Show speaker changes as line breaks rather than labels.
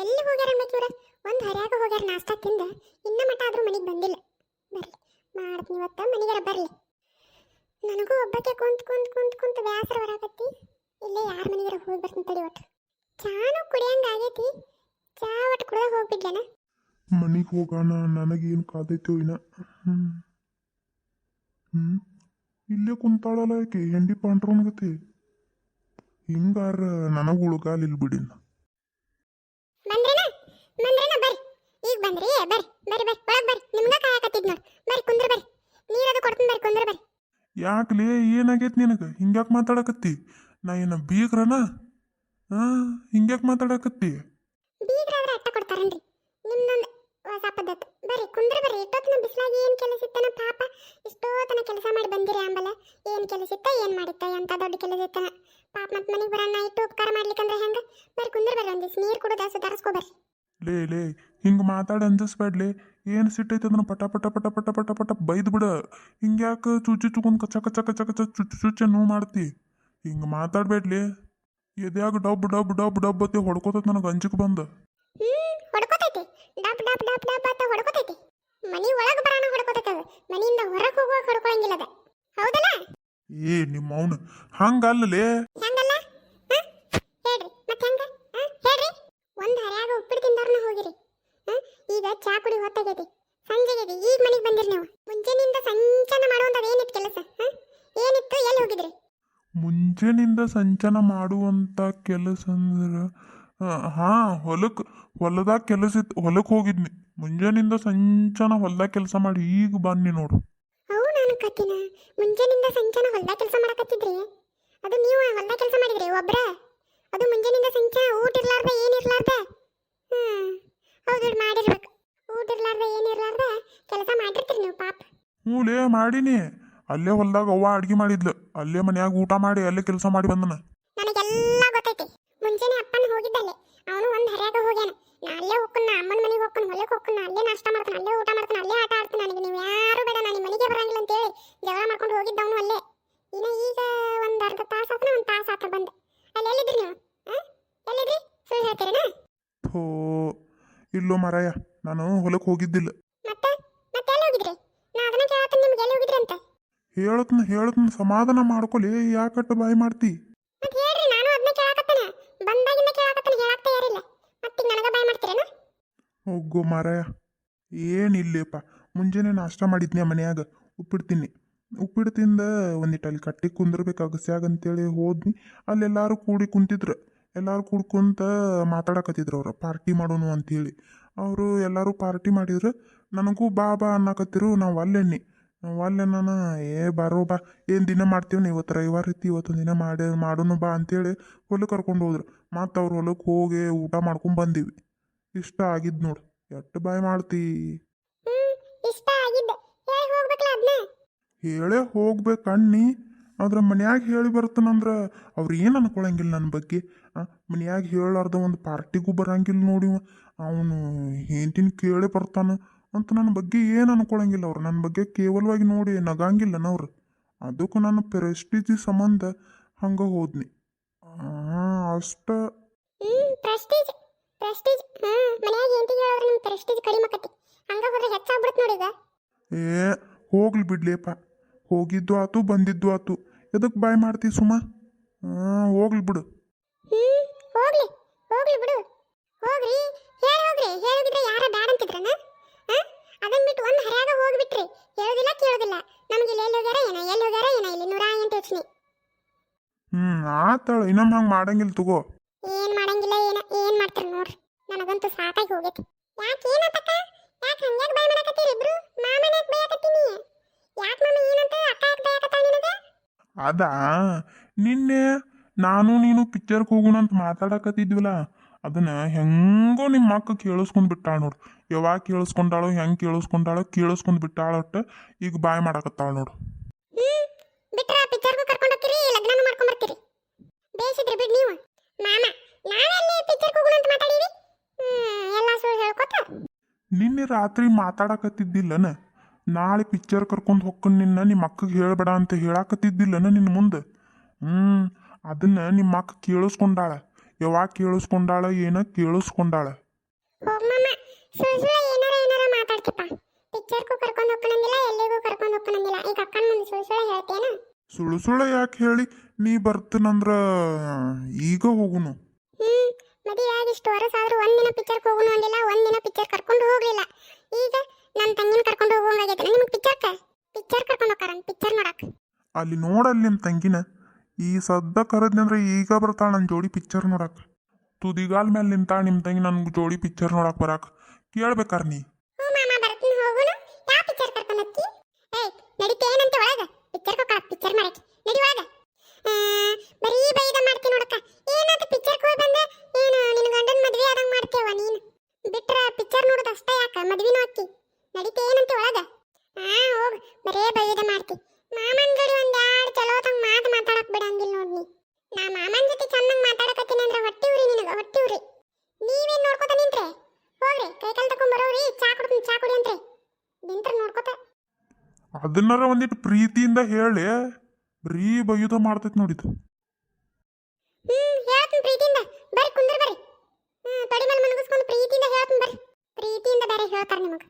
ಎಲ್ಲಿ ಹೋಗ್ಯಾರ ಅನ್ಬೇಕಿವ್ರ? ಒಂದು ಹರ್ಯಾಗ ಹೋಗ್ಯಾರ ನಾಷ್ಟಾ ತಿಂದ, ಇನ್ನ ಮಟ ಆದ್ರೂ ಮನೆಗೆ ಬಂದಿಲ್ಲ. ಬರ್ಲಿ ಮಾಡ್ತೀನಿ ಇವತ್ತ, ಮನೆಗಾರ ಬರ್ಲಿ. ನನಗೂ ಒಬ್ಬಕ್ಕೆ ಕುಂತ ಬ್ಯಾಸರ ಬರಾಕತ್ತಿ. ಇಲ್ಲೇ ಯಾರ ಮನೆಗಾರ ಹೋಗಿ ಬರ್ತೀನಿ ತಡಿ. ಒಟ್ಟು ಚಾನು ಕುಡಿಯಂಗ ಆಗೈತಿ, ಚಾ ಒಟ್ಟು ಕುಡ್ದಾಗ ಹೋಗ್ಬಿಡ್ಲೇನ?
ಮನೆಗೆ ಹೋಗೋಣ, ನನಗೇನು ಕಾದೈತೋ ಇನ್ನ. ಇಲ್ಲೇ ಕುಂತಾಳಲ್ಲ ಆಕೆ ಹೆಂಡಿ ಪಾಂಡ್ರವನ್ಗತಿ. ಹಿಂಗಾರ ನನಗೆ ಉಳ್ಗಾಲಿಲ್ ಬಿಡಿನ.
ಬಂದ್ರೇನ ಬರ್ರಿ. ಈಗ ಬಂದ್ರಿ? ಬರ್ರಿ ಒಳಗ್ ಬರ್ರಿ. ನಿಮ್ಗ ಕಾಯಕತ್ತಿದ್ ನೋಡ್. ಬರ್ರಿ ಕುಂದ್ರ ಬರ್ರಿ. ನೀರದು ಕೊಡ್ತೀನಿ, ಬರ್ರಿ ಕುಂದ್ರ ಬರ್ರಿ.
ಯಾಕಲೇ ಏನಾಗೈತಿ ನಿನಗೆ? ಹಿಂಗ್ಯಾಕೆ ಮಾತಾಡಕತ್ತಿ? ನಾ ಏನ ಬೀಗ್ರನ? ಹಿಂಗ್ಯಾಕೆ ಮಾತಾಡಕತ್ತಿ?
ಬೀಗ್ರಾದ್ರೆ ಅಟ್ಟ ಕೊಡ್ತಾರನ್ರಿ? ನಿಮ್ದೊಂದು ಹೊಸ ಪದ್ಧತಿ. ಬರ್ರಿ ಕುಂದ್ರ ಬರ್ರಿ. ಇಷ್ಟೊತ್ತಿನ ಬಿಸಿಲಾಗಿ ಏನು ಕೆಲಸ ಇತ್ತನ ಪಾಪ? ಇಷ್ಟೋತನ ಕೆಲಸ ಮಾಡಿ ಬಂದಿರಿ ಆಂಬಲ. ಏನು ಕೆಲಸ ಇತ್ತ, ಏನು ಮಾಡಿತ್ತ, ಎಂತ ದೊಡ್ಡ ಕೆಲಸ ಇತ್ತನ ಪಾಪ. ಮತ್ತೆ ಮನೆಗೆ ಬರೋಣ ಇಟ್ಟು ಉಪಕಾರ ಮಾಡ್ಲಿಕ್ಕಂದ್ರೆ ಹೆಂಗ? ಬರ್ರಿ ಕುಂದ್ರ ಬರ್ರಿ. ಒಂದಿವ್ಸ ನೀರು ಕುಡಿದ ಸುಧಾರಿಸ್ಕೊ ಬರ್ರಿ.
ಲೇ ಹಿಂಗೆ ಮಾತಾಡಿ ಅಂಜಿಸ್ಬೇಡ್ಲಿ. ಏನು ಸಿಟ್ಟೈತೆ ಅದನ್ನ ಪಟ ಪಟ ಪಟ ಪಟ ಪಟ ಪಟ ಬೈದ್ ಬಿಡ. ಹಿಂಗ್ಯಾಕೆ ಚುಚ್ಕೊಂಡ್ ಕಚ್ಚ ಕಚ್ಚ ಕಚ್ಚ ಕಚ್ಚ ಚುಚ್ಚ ನೋವು ಮಾಡ್ತಿ? ಹಿಂಗೆ ಮಾತಾಡ್ಬೇಡ್ಲಿ. ಎದ್ಯಾಗ ಡಬ್ ಡಬ್ ಡಬ್ ಡಬ್ ಅತ್ತೆ ಹೊಡ್ಕೋತತ್ ನನಗೆ ಅಂಜಿಕೆ ಬಂದ.
ಹೊಡ್ಕೋತೈತಿ. ಡಬ್ ಡಬ್ ಡಬ್ ಡಬ್ ಅಂತ ಹೊಡ್ಕೋತೈತಿ. ಮನಿ ಒಳಗೆ ಬರೋಣ ಹೊಡ್ಕೋತೈತಿ ಅದು. ಮನಿಯಿಂದ ಹೊರಗೆ ಹೋಗುವಾಗ ಹೊಡ್ಕೊಳಂಗಿಲ್ಲ ಅದ. ಹೌದಲ್ಲ?
ನಿಮ್ಮ ಅವನು ಹಂಗಲ್ಲಲೇ.
ಹೆಂಗಲ್ಲ? ಹೇಳ್ರಿ ಮತ್ತೆ ಹೆಂಗ? ಹೇಳ್ರಿ. ಒಂದು ಹರ್ಯಾಗ ಉಪ್ಪಿಟ್ಟು ತಿಂದವ್ರನ್ನ ಹೋಗಿರಿ. ಈಗ ಚಾ ಕುಡಿ ಹೊತ್ತಾಗೈತಿ, ಸಂಜೆಗೈತಿ. ಈಗ ಮನೆಗೆ ಬಂದಿರಿ ನೀವು. ಮುಂಜಾನಿಂದ ಸಂಚನ ಮಾಡುವಂಥದ್ದು ಏನಿತ್ತು ಕೆಲಸ? ಏನಿತ್ತು? ಎಲ್ಲಿ ಹೋಗಿದ್ರಿ?
ಮುಂಜಾನಿಂದ ಸಂಚನ ಮಾಡುವಂಥ ಕೆಲಸ ಅಂದ್ರೆ ಹೊಲದಾಗ ಕೆಲಸ ಇತ್ತು, ಹೊಲಕ್ಕೆ ಹೋಗಿದ್ನಿ. ಮುಂಜಾನಿಂದ ಸಂಚನ ಹೊಲದಾಗ ಕೆಲಸ ಮಾಡಿ ಈಗ ಬನ್ನಿ ನೋಡು.
ಅವು ನಾನು ಕತ್ತಿನ ಮುಂಜಾನಿಂದ ಸಂಚನ ಹೊಲದಾಗ ಕೆಲಸ ಮಾಡಕತ್ತಿದ್ರಿ? ಅದು ನೀವು ಹೊಲದಾಗ ಕೆಲಸ ಮಾಡಿದ್ರಿ ಒಬ್ರ? ಅದು ಮುಂಜಾನಿಂದ ಸಂಚ ಊಟ ಇರ್ಲಾರ್ದ ಏನಿರ್ಲಾರ್ದ? ಹೌದು ಮಾಡಿರ್ಬೇಕು. ಊಟ ಇರ್ಲಾರ್ದ ಏನಿರ್ಲಾರ್ದ ಕೆಲಸ ಮಾಡಿರ್ತೀರಿ ನೀವು ಪಾಪ.
ಹ್ಞೂಲೇ ಮಾಡೀನಿ. ಅಲ್ಲೇ ಹೊಲದಾಗ ಅವ್ವ ಅಡ್ಗೆ ಮಾಡಿದ್ಲು. ಅಲ್ಲೇ ಮನ್ಯಾಗ ಊಟ ಮಾಡಿ ಅಲ್ಲೇ ಕೆಲಸ ಮಾಡಿ ಬಂದನ.
ನನಗೆಲ್ಲ ಗೊತ್ತೈತಿ. ಮುಂಜಾನೆ ಅಪ್ಪನ ಹೋಗಿದ್ದಲ್ಲೇ, ಅವನು ಒಂದು ಹರ್ಯಾಗ ಹೋಗ್ಯಾನ. ನಾ ಅಲ್ಲೇ ಹೋಗ್ಕನ, ಅಮ್ಮನ ಮನೆಗೆ ಹೋಗ್ಕನ, ಹೊಲಕ್ಕೆ ಹೋಗ್ಕನ, ಅಲ್ಲೇ ನಾಷ್ಟ ಮಾಡ್ತಾನೆ, ಅಲ್ಲೇ ಊಟ ಮಾಡ್ತಾನೆ, ಅಲ್ಲೇ ಆಟ ಆಡ್ತಾನೆ. ನನಗೆ ನೀವು ಯಾರು ಬೇಡ, ನಾನು ಮನೆಗೆ ಬರಂಗಿಲ್ಲ ಅಂತೇಳಿ ಜಗಳ ಮಾಡ್ಕೊಂಡು ಹೋಗಿದ್ದವನು ಅಲ್ಲೇ. ಇನ್ನು ಈಗ ಒಂದು ಅರ್ಧ ತಾಸು ಆತನ, ಒಂದು ತಾಸು ಆತ ಬಂದು. ಅಲ್ಲಿ ಎಲ್ಲಿದ್ರಿ ನೀವು? ಎಲ್ಲಿದ್ರಿ? ಸುಳ್ಳು ಹೇಳ್ತೀರೇನ?
ಥೋ ಇಲ್ಲೋ ಮಾರಾಯ, ನಾನು ಹೊಲಕ್ಕೆ ಹೋಗಿದ್ದಿಲ್ಲ.
ಮತ್ತೆ ಎಲ್ಲಿ ಹೋಗಿದ್ರಿ? ನಾ ಅದನ್ನ ಕೇಳತ್ತೀನಿ, ನಿಮ್ಗೆ ಎಲ್ಲಿ ಹೋಗಿದ್ರಿ ಅಂತ.
ಹೇಳತ್ನ ಸಮಾಧಾನ ಮಾಡ್ಕೊಲಿ. ಯಾಕಟ್ಟು ಬಾಯಿ ಮಾಡ್ತಿ?
ಮತ್ತೆ ಹೇಳ್ರಿ, ನಾನು ಅದನ್ನ ಕೇಳಕತ್ತೇನೆ. ಬಂದಾಗಿಂದ ಕೇಳಕತ್ತೇನೆ, ಹೇಳಕ್ ತಯಾರಿಲ್ಲ. ಮತ್ತೆ ನನಗ ಬಾಯ್ ಮಾಡ್ತೀರೇನ?
ಹೋಗೋ ಮಾರಾಯ, ಏನಿಲ್ಲಪ್ಪ. ಮುಂಜಾನೆ ನಾಷ್ಟ ಮಾಡಿದ್ನಿ ಮನ್ಯಾಗ. ಉಪ್ಪಿಟ್ಟು ತಿಂದ ಒಂದಿಟ್ಟು ಅಲ್ಲಿ ಕಟ್ಟಿ ಕುಂದಿರ್ಬೇಕು ಅಗಸ್ಯಾಗ ಅಂತೇಳಿ ಹೋದ್ನಿ. ಅಲ್ಲೆಲ್ಲರೂ ಕೂಡಿ ಕುಂತಿದ್ರು. ಎಲ್ಲರೂ ಕೂಡ್ಕೊಂತ ಮಾತಾಡಕತ್ತಿದ್ರು. ಅವ್ರು ಪಾರ್ಟಿ ಮಾಡೋನು ಅಂತೇಳಿ. ಅವರು ಎಲ್ಲರೂ ಪಾರ್ಟಿ ಮಾಡಿದ್ರು. ನನಗೂ ಬಾ ಅನ್ನಕತ್ತಿರು. ನಾವು ಅಲ್ಲೆಣ್ಣಿ ನಾನು ಬಾರೋ ಬಾ, ಏನು ದಿನ ಮಾಡ್ತೀವಿ ಇವತ್ತು ರವಿವಾರ ಇತ್ತು, ಇವತ್ತೊಂದು ದಿನ ಮಾಡೋನು ಬಾ ಅಂತೇಳಿ ಹೊಲಕ್ಕೆ ಕರ್ಕೊಂಡು ಹೋದ್ರು. ಮತ್ತು ಅವ್ರು ಹೊಲಕ್ಕೆ ಹೋಗಿ ಊಟ ಮಾಡ್ಕೊಂಡು ಬಂದೀವಿ. ಇಷ್ಟ ಆಗಿದ್ದು ನೋಡು. ಎಷ್ಟು ಬಾಯ್ ಮಾಡ್ತಿ?
ಇಷ್ಟ ಆಗಿದ್ದೆ ಹೇಳಿ ಹೋಗ್ಬೇಕಲ್ಲ ಅದನ್ನ.
ಹೇಳೇ ಹೋಗ್ಬೇಕಣ್ಣಿ. ಆದ್ರೆ ಮನ್ಯಾಗ ಹೇಳಿ ಬರ್ತಾನಂದ್ರೆ ಅವ್ರು ಏನು ಅನ್ಕೊಳಂಗಿಲ್ಲ ನನ್ನ ಬಗ್ಗೆ. ಮನ್ಯಾಗ ಹೇಳಾರ್ದ ಒಂದು ಪಾರ್ಟಿಗೂ ಬರಂಗಿಲ್ಲ ನೋಡಿ. ಅವನು ಹೆಂಡತಿನ ಕೇಳೇ ಬರ್ತಾನೆ ಅಂತ ನನ್ನ ಬಗ್ಗೆ ಏನು ಅನ್ಕೊಳಂಗಿಲ್ಲ ಅವ್ರು. ನನ್ನ ಬಗ್ಗೆ ಕೇವಲವಾಗಿ ನೋಡಿ ನಗಂಗಿಲ್ಲನವ್ರು. ಅದಕ್ಕೂ ನಾನು ಪ್ರೆಸ್ಟೀಜ್ ಸಂಬಂಧ ಹಂಗೆ ಹೋದ್ನಿ ಅಷ್ಟ.
ಪ್ರೆಸ್ಟೀಜ್ ಮನ್ಯಾಗ ಹೆಂಡತಿಗೆ ಹೇಳಿದ್ರೆ ನಿಮ್ಮ ಪ್ರೆಸ್ಟೀಜ್ ಕಡಿಮೆ ಆಕತಿ. ಹಂಗ ಹೋದ್ರೆ ಹೆಚ್ಚಾಗ್ಬಿಡುತ್ತೆ ನೋಡಿ ಈಗ.
ಹೋಗ್ಲಿ ಬಿಡ್ಲಿಪ್ಪ. ಹೋಗಿದ್ದು ಆತು, ಬಂದಿದ್ದು ಆತು. ಎದಕ್ಕೆ ಬಾಯ್ ಮಾಡ್ತಿ ಸುಮ್ಮ? ಹೋಗ್ಲಿ ಬಿಡು.
ಹೋಗ್ಲಿ ಬಿಡು. ಹೋಗ್ರಿ, ಹೇಳಿದ್ರೆ ಯಾರ ಬ್ಯಾಡ ಅಂತಿದ್ರನ? ಅದನ್ನ ಬಿಟ್ಟು ಒಂದು ಹರ್ಯಾಗ ಹೋಗ್ಬಿಟ್ರಿ. ಕೇಳೋದಿಲ್ಲ. ನಮ್ಗೆ ಇಲ್ಲಿ ಎಲ್ಲಿ ಹೋಗ್ಯಾರ ಏನ ಇಲ್ಲಿ 108 ಯೋಚನೆ.
ಆತಾಳ. ಇನ್ನೊಮ್ಮೆ ಹಂಗೆ ಮಾಡಂಗಿಲ್ಲ ತಗೋ.
ಏನ್ ಮಾಡಂಗಿಲ್ಲ, ಏನ್ ಮಾಡ್ತಾರ ನೋಡ್ರಿ. ನನಗಂತೂ ಸಾಕಾಗಿ ಹೋಗೈತಿ. ಯಾಕೆ ಏನಂತಕ್ಕ? ಯಾಕೆ ಹಂಗ್ಯಾಗ ಬಾಯ್ ಮಾಡಕತ್ತೀರಿ ಇಬ್ರು? ಮಾಮನ ಯಾಕೆ ಬೈಯಕತ್ತೀನಿ? ಯಾಕೆ ಮಾಮ ಏನಂತ ಅಕ್ಕ ಯಾಕೆ ಬೈಯಕತ್ತಾಳ ನಿನಗ?
ಅದಾ ನಿನ್ನೆ ನಾನು ನೀನು ಪಿಕ್ಚರ್ಗೆ ಹೋಗೋಣ ಅಂತ ಮಾತಾಡಕತ್ತಿದ್ವಲ್ಲ, ಅದನ್ನ ಹೆಂಗೋ ನಿಮ್ಮ ಅಕ್ಕ ಕೇಳಿಸ್ಕೊಂಡ್ ಬಿಟ್ಟಾಳ ನೋಡು. ಯಾವಾಗ ಕೇಳಿಸ್ಕೊಂಡಾಳೋ, ಹೆಂಗೆ ಕೇಳಿಸ್ಕೊಂಡ್ ಬಿಟ್ಟಾಳಟ್ಟ ಈಗ ಬಾಯ್ ಮಾಡಕತ್ತಾಳ ನೋಡು.
ಬಿಟ್ರ ಪಿಕ್ಚರ್ಗೂ ಕರ್ಕೊಂಡು ಹೋಗ್ತೀರಿ, ಲಗ್ನನೂ ಮಾಡ್ಕೊಂಡ್ ಬರ್ತೀರಿ. ಬೇಸಿದ್ರಿ ಬಿಡ್ ನೀವು. ಮಾಮ ನಾವೆಲ್ಲಿ ಪಿಕ್ಚರ್ಗೆ ಹೋಗೋಣ ಅಂತ ಮಾತಾಡೀವಿ? ಎಲ್ಲ ಸುಳ್ಳು ಹೇಳ್ಕೊತ.
ನಿನ್ನೆ ರಾತ್ರಿ ಮಾತಾಡಕತ್ತಿದ್ದಿಲ್ಲನ, ನಾಳೆ ಪಿಕ್ಚರ್ ಕರ್ಕೊಂಡು ಹೊಕ್ಕನ್ ನಿನ್ನ ನಿಮ್ಮ ಅಕ್ಕಗೆ ಹೇಳಬೇಡ ಅಂತ ಹೇಳಾಕತ್ತಿದ್ದಿಲ್ಲನ ನಿನ್ನ ಮುಂದೆ. ಅದನ್ನ ನಿಮ್ಮ ಅಕ್ಕ ಕೇಳಿಸ್ಕೊಂಡಾಳ. ಯಾವಾಗ ಕೇಳಿಸ್ಕೊಂಡಾಳ? ಕೇಳಿಸ್ಕೊಂಡಾಳ.
ಸುಳ್ಳು ಏನಾರ ಮಾತಾಡ್ತಿಪ್ಪ. ಪಿಕ್ಚರ್ಗೂ ಕರ್ಕೊಂಡು ಹೋಗ್ಕಣಂಗಿಲ್ಲ, ಎಲ್ಲಿಗೂ ಕರ್ಕೊಂಡು ಹೋಗ್ಕಣಂಗಿಲ್ಲ. ಈಗ ಅಕ್ಕನ ಮುಂದೆ ಸುಳ್ಳು ಹೇಳ್ತೇನ?
ಸುಳ್ಳು ಯಾಕೆ ಹೇಳಿ? ನೀ ಬರ್ತೀನಂದ್ರ ಈಗ ಹೋಗುನು.
ಮದುವೆ ಆಗಿ ಇಷ್ಟು ವರ್ಷ ಆದ್ರೂ ಒಂದಿನ ಪಿಕ್ಚರ್ಗೆ ಹೋಗುನು ಅಂದಿಲ್ಲ, ಒಂದಿನ ಪಿಕ್ಚರ್ ಕರ್ಕೊಂಡು ಹೋಗ್ಲಿಲ್ಲ. ಈಗ ನನ್ನ ತಂಗಿನ ಕರ್ಕೊಂಡು ಹೋಗೋಂಗಾಗೈತೆ. ನಿಮ್ಗೆ ಪಿಕ್ಚರ್ ಕರ್ಕೊಂಡು ಹೋಗ್ತಾರ ಪಿಕ್ಚರ್ ನೋಡಕ್.
ಅಲ್ಲಿ ನೋಡಲ್ಲಿ ನಿಮ್ಮ ತಂಗಿನ ಈ ಸದ್ದ ಕರದ್ನಂದ್ರೆ ಈಗ ಬರ್ತಾಳ ನನ್ನ ಜೋಡಿ ಪಿಕ್ಚರ್ ನೋಡಕ್. ತುದಿಗಾಲ್ ಮೇಲೆ ನಿಂತಾಳ ನಿಮ್ಮ ತಂಗಿ ನನ್ಗೆ ಜೋಡಿ ಪಿಕ್ಚರ್ ನೋಡಕ್ ಬರಾಕ್. ಕೇಳ್ಬೇಕಾರ ನೀ.
ಹ್ಞೂ ಮಾಮ ಬರ್ತೀನಿ, ಹೋಗುನು. ಯಾವ ಪಿಕ್ಚರ್ ಕರ್ಕೊಂಡು ಹೋಗ್ತಿ? ಏಯ್ ನಡಿತೇನಂತೆ ಒಳಗ ಪಿಕ್ಚರ್ ಪಿಕ್ಚರ್ ಮಾಡಕ್ಕೆ ನಡಿ ಒಳಗ. ಬರೀ ಬೈದ ಮಾಡ್ತೀನಿ ನೋಡಕ್ಕ. ಏನಾದ್ರು ಪಿಕ್ಚರ್ ಹೋಗಿ ಬಂದೆ ಏನು ನಿನ್ನ ಗಂಡನ ಮದ್ವೆ ಆದಂಗೆ ಮಾಡ್ತೇವ ನೀನು. ಬಿಟ್ರ ಪಿಕ್ಚರ್ ನೋಡೋದು ಅಷ್ಟೇ ಯಾಕ, ಮದ್ವಿನೂ ಹಾಕಿ. ನಡಿತೇನಂತೆ ಒಳಗ. ಹೋಗು, ಬರೇ ಬೈದ ಮಾಡ್ತಿ. ಮಾಮನ ಜೋಡಿ ಒಂದ್ ಎರಡು ಚಲೋತಂಗ್ ಮಾತಾಡಕ್ ಬಿಡಂಗಿಲ್ಲ ನೋಡ್ನಿ. ನಾ ಮಾಮನ ಜೊತೆ ಚಂದಂಗ್ ಮಾತಾಡಕತ್ತೀನಿ ಅಂದ್ರೆ ಹೊಟ್ಟಿ ಉರಿ ನಿನಗ, ಹೊಟ್ಟಿ ಉರಿ. ನೀವೇನ್ ನೋಡ್ಕೊತ ನಿಂತ್ರೆ? ಹೋಗ್ರಿ ಕೈಕಾಲ್ ತಕೊಂಡ್ ಬರೋರಿ, ಚಾ ಕುಡಿ ಅಂತ್ರಿ. ನಿಂತ್ರ ನೋಡ್ಕೊತ.
ಅದನ್ನಾರ ಒಂದಿಟ್ಟು ಪ್ರೀತಿಯಿಂದ ಹೇಳಿ, ಬರೀ ಬೈಯುದ ಮಾಡ್ತೈತಿ ನೋಡಿದ್ದು.
ಹೇಳ್ತೀನಿ ಪ್ರೀತಿಯಿಂದ. ಬರ್ರಿ ಕುಂದ್ರ ಬರ್ರಿ. ತೊಡಿ ಮೇಲೆ ಮನಗಿಸ್ಕೊಂಡು ಪ್ರೀತಿಯಿಂದ ಹೇಳ್ತೀನಿ ಬರ್ರಿ. ಪ್ರೀತಿಯಿಂದ ಬೇರೆ ಹೇಳ್ತಾರೆ ನಿಮಗೆ.